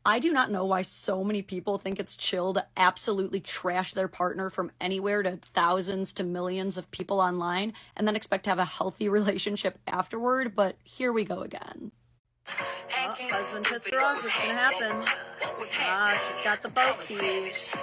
I do not know why so many people think it's chill to absolutely trash their partner from anywhere to thousands to millions of people online and then expect to have a healthy relationship afterward, but here we go again. Oh, husband pissed her off. What's gonna happen? She's got the boat keys.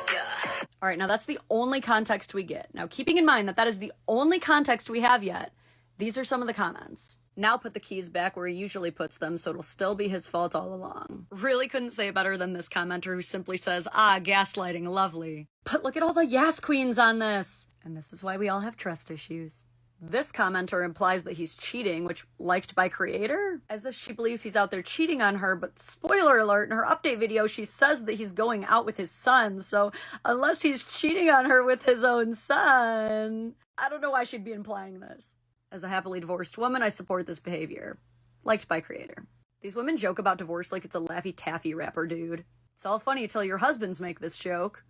All right, now that's the only context we get. Now, keeping in mind that that is the only context we have yet, these are some of the comments. Now put the keys back where he usually puts them, so it'll still be his fault all along. Really couldn't say better than this commenter who simply says, gaslighting, lovely. But look at all the yes queens on this. And this is why we all have trust issues. This commenter implies that he's cheating, which liked by creator, as if she believes he's out there cheating on her, but spoiler alert, in her update video, she says that he's going out with his son, so unless he's cheating on her with his own son, I don't know why she'd be implying this. As a happily divorced woman, I support this behavior. Liked by creator. These women joke about divorce like it's a Laffy Taffy rapper, dude. It's all funny till your husbands make this joke.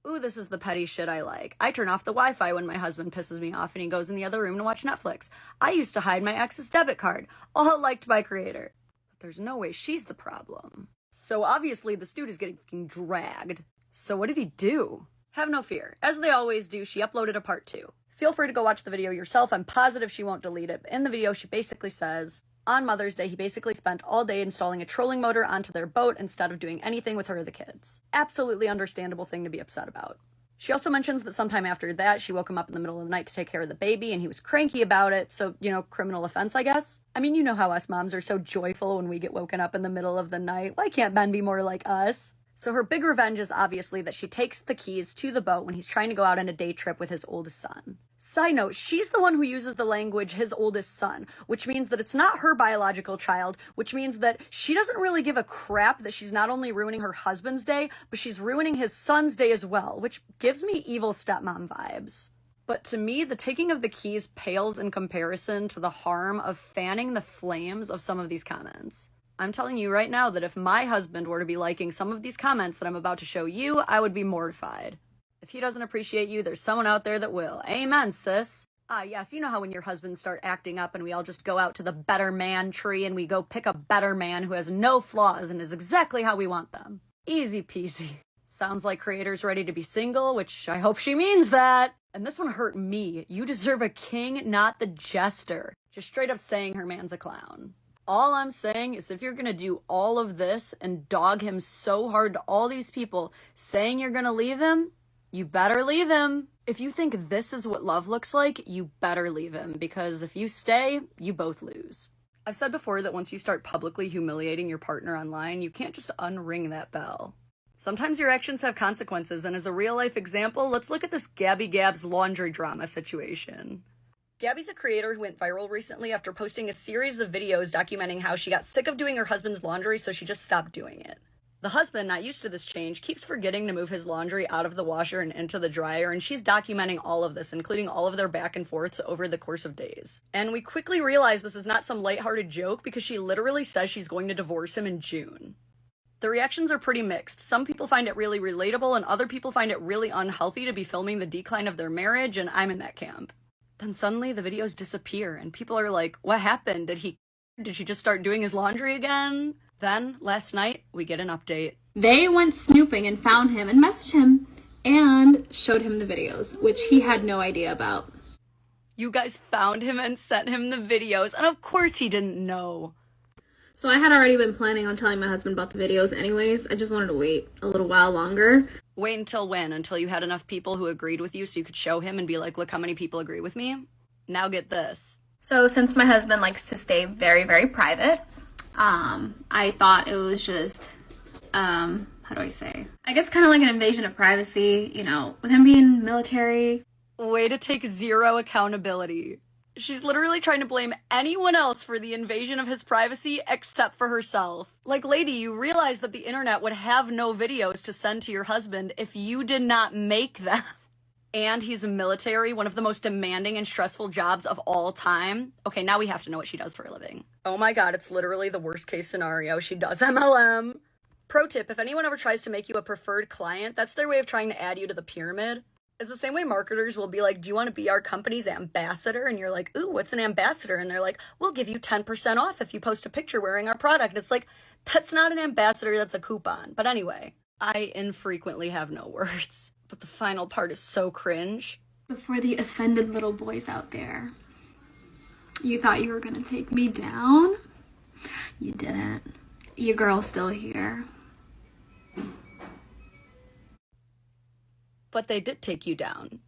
Ooh, this is the petty shit I like. I turn off the Wi-Fi when my husband pisses me off and he goes in the other room to watch Netflix. I used to hide my ex's debit card. All liked by creator. But there's no way she's the problem. So obviously this dude is getting fucking dragged. So what did he do? Have no fear. As they always do, she uploaded a part 2. Feel free to go watch the video yourself. I'm positive she won't delete it. But in the video, she basically says, on Mother's Day, he basically spent all day installing a trolling motor onto their boat instead of doing anything with her or the kids. Absolutely understandable thing to be upset about. She also mentions that sometime after that, she woke him up in the middle of the night to take care of the baby, and he was cranky about it, so, criminal offense, I guess. I mean, you know how us moms are so joyful when we get woken up in the middle of the night. Why can't men be more like us? So her big revenge is obviously that she takes the keys to the boat when he's trying to go out on a day trip with his oldest son. Side note, she's the one who uses the language, his oldest son, which means that it's not her biological child, which means that she doesn't really give a crap that she's not only ruining her husband's day, but she's ruining his son's day as well, which gives me evil stepmom vibes. But to me, the taking of the keys pales in comparison to the harm of fanning the flames of some of these comments. I'm telling you right now that if my husband were to be liking some of these comments that I'm about to show you, I would be mortified. If he doesn't appreciate you, there's someone out there that will. Amen, sis. Yes, you know how when your husbands start acting up and we all just go out to the better man tree and we go pick a better man who has no flaws and is exactly how we want them. Easy peasy. Sounds like creator's ready to be single, which I hope she means that. And this one hurt me. You deserve a king, not the jester. Just straight up saying her man's a clown. All I'm saying is if you're going to do all of this and dog him so hard to all these people saying you're going to leave him, you better leave him. If you think this is what love looks like, you better leave him, because if you stay, you both lose. I've said before that once you start publicly humiliating your partner online, you can't just unring that bell. Sometimes your actions have consequences, and as a real-life example, let's look at this Gabby Gab's laundry drama situation. Gabby's a creator who went viral recently after posting a series of videos documenting how she got sick of doing her husband's laundry, so she just stopped doing it. The husband, not used to this change, keeps forgetting to move his laundry out of the washer and into the dryer, and she's documenting all of this, including all of their back and forths over the course of days. And we quickly realize this is not some lighthearted joke because she literally says she's going to divorce him in June. The reactions are pretty mixed. Some people find it really relatable, and other people find it really unhealthy to be filming the decline of their marriage, and I'm in that camp. Then suddenly the videos disappear and people are like, what happened? Did she just start doing his laundry again? Then last night we get an update. They went snooping and found him and messaged him and showed him the videos, which he had no idea about. You guys found him and sent him the videos, and of course he didn't know. So I had already been planning on telling my husband about the videos anyways. I just wanted to wait a little while longer. Wait until when? Until you had enough people who agreed with you so you could show him and be like, look how many people agree with me? Now get this. So since my husband likes to stay very, very private, I thought it was just, how do I say? I guess kind of like an invasion of privacy, with him being military. Way to take zero accountability. She's literally trying to blame anyone else for the invasion of his privacy except for herself. Like, lady, you realize that the internet would have no videos to send to your husband if you did not make them. And he's a military, one of the most demanding and stressful jobs of all time. Okay, now we have to know what she does for a living. Oh my god, it's literally the worst case scenario. She does MLM. Pro tip, if anyone ever tries to make you a preferred client, that's their way of trying to add you to the pyramid. It's the same way marketers will be like, do you want to be our company's ambassador? And you're like, ooh, what's an ambassador? And they're like, we'll give you 10% off if you post a picture wearing our product. It's like, That's not an ambassador, that's a coupon. But anyway, I infrequently have no words. But the final part is so cringe. But for the offended little boys out there, you thought you were gonna take me down? You didn't. Your girl's still here. But they did take you down.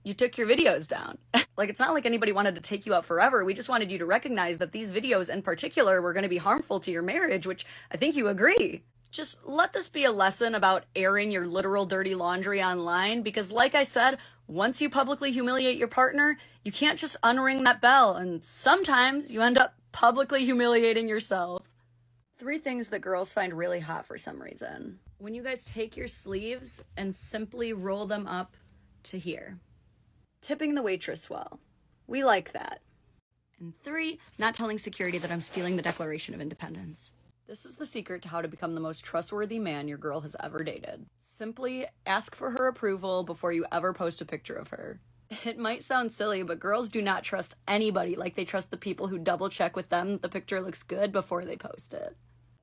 You took your videos down. Like, it's not like anybody wanted to take you out forever. We just wanted you to recognize that these videos in particular were going to be harmful to your marriage, which I think you agree. Just let this be a lesson about airing your literal dirty laundry online, because like I said, once you publicly humiliate your partner, you can't just unring that bell, and sometimes you end up publicly humiliating yourself. 3 things that girls find really hot for some reason. When you guys take your sleeves and simply roll them up to here. Tipping the waitress well. We like that. And 3, not telling security that I'm stealing the Declaration of Independence. This is the secret to how to become the most trustworthy man your girl has ever dated. Simply ask for her approval before you ever post a picture of her. It might sound silly, but girls do not trust anybody like they trust the people who double check with them that the picture looks good before they post it.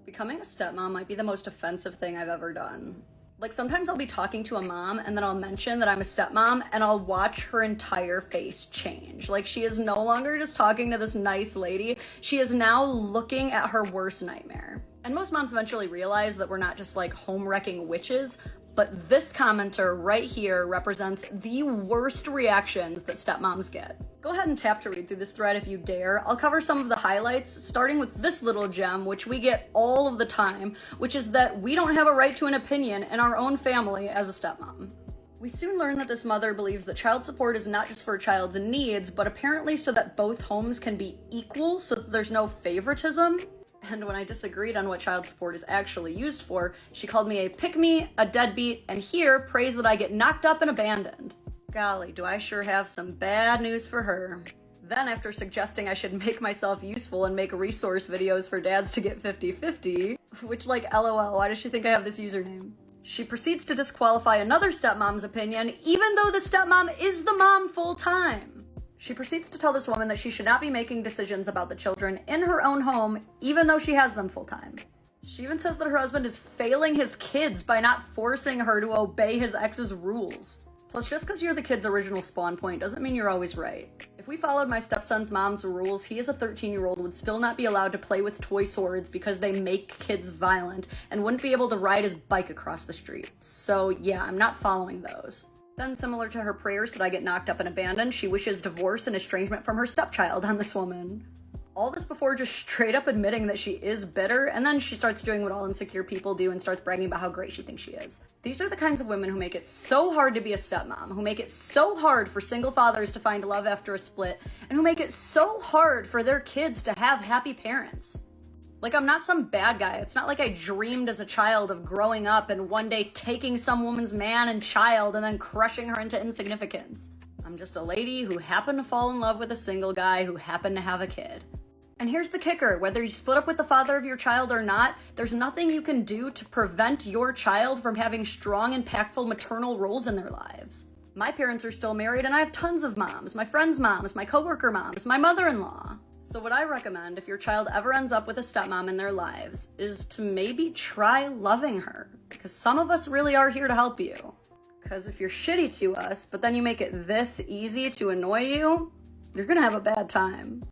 Becoming a stepmom might be the most offensive thing I've ever done. Like, sometimes I'll be talking to a mom and then I'll mention that I'm a stepmom and I'll watch her entire face change. Like, she is no longer just talking to this nice lady. She is now looking at her worst nightmare. And most moms eventually realize that we're not just like home-wrecking witches, but this commenter right here represents the worst reactions that stepmoms get. Go ahead and tap to read through this thread if you dare. I'll cover some of the highlights, starting with this little gem, which we get all of the time, which is that we don't have a right to an opinion in our own family as a stepmom. We soon learn that this mother believes that child support is not just for a child's needs, but apparently so that both homes can be equal, so that there's no favoritism. And when I disagreed on what child support is actually used for, she called me a pick-me, a deadbeat, and here praised that I get knocked up and abandoned. Golly, do I sure have some bad news for her. Then, after suggesting I should make myself useful and make resource videos for dads to get 50-50, which, like, LOL, why does she think I have this username? She proceeds to disqualify another stepmom's opinion, even though the stepmom is the mom full-time. She proceeds to tell this woman that she should not be making decisions about the children in her own home, even though she has them full-time. She even says that her husband is failing his kids by not forcing her to obey his ex's rules. Plus, just because you're the kid's original spawn point doesn't mean you're always right. If we followed my stepson's mom's rules, he as a 13-year-old would still not be allowed to play with toy swords because they make kids violent, and wouldn't be able to ride his bike across the street. So yeah, I'm not following those. Then, similar to her prayers that I get knocked up and abandoned, she wishes divorce and estrangement from her stepchild on this woman. All this before just straight up admitting that she is bitter, and then she starts doing what all insecure people do and starts bragging about how great she thinks she is. These are the kinds of women who make it so hard to be a stepmom, who make it so hard for single fathers to find love after a split, and who make it so hard for their kids to have happy parents. Like, I'm not some bad guy. It's not like I dreamed as a child of growing up and one day taking some woman's man and child and then crushing her into insignificance. I'm just a lady who happened to fall in love with a single guy who happened to have a kid. And here's the kicker, whether you split up with the father of your child or not, there's nothing you can do to prevent your child from having strong, impactful maternal roles in their lives. My parents are still married and I have tons of moms, my friends' moms, my coworker moms, my mother-in-law. So what I recommend if your child ever ends up with a stepmom in their lives is to maybe try loving her, because some of us really are here to help you. Because if you're shitty to us, but then you make it this easy to annoy you, you're gonna have a bad time.